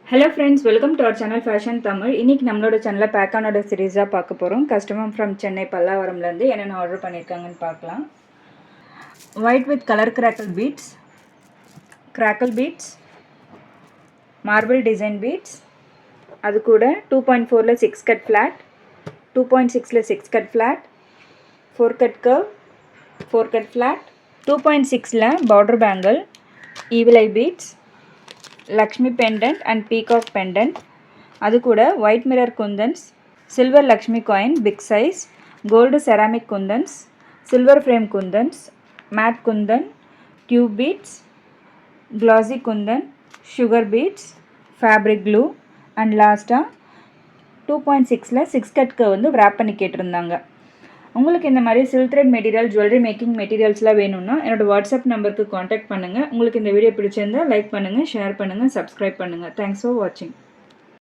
Hello friends, welcome to our channel Fashion Tamil. இன்னைக்கு நம்மளோட சேனல்ல பேக்கானோட சீரிஸா பார்க்க போறோம். கஸ்டமர் from சென்னை பல்லாவரம்ல இருந்து என்னென்ன ஆர்டர் பண்ணிருக்காங்கன்னு பார்க்கலாம். White with color crackle beads, marble design beads. அது கூட 2.4 ல 6 cut flat, 2.6 ல 6 cut flat, 4 cut curve, 4 cut flat, 2.6 ல border bangle, evil eye beads, Lakshmi pendant and peacock pendant. அது கூட white mirror kundans, silver Lakshmi coin big size, gold ceramic kundans, silver frame kundans, matte kundan, tube beads, glossy kundan, sugar beads, fabric glue and last 2.6 ல 6 cut வந்து wrap பண்ணி கேட்டிருந்தாங்க. உங்களுக்கு இந்த மாதிரி silk thread material jewellery making மெட்டீரியல்ஸ்லாம் வேணும்னா என்னோட வாட்ஸ்அப் நம்பருக்கு காண்டாக்ட் பண்ணுங்கள். உங்களுக்கு இந்த வீடியோ பிடிச்சிருந்தால் லைக் பண்ணுங்கள், ஷேர் பண்ணுங்கள், சப்ஸ்கிரைப் பண்ணுங்கள். தேங்க்ஸ் ஃபார் வாட்சிங்.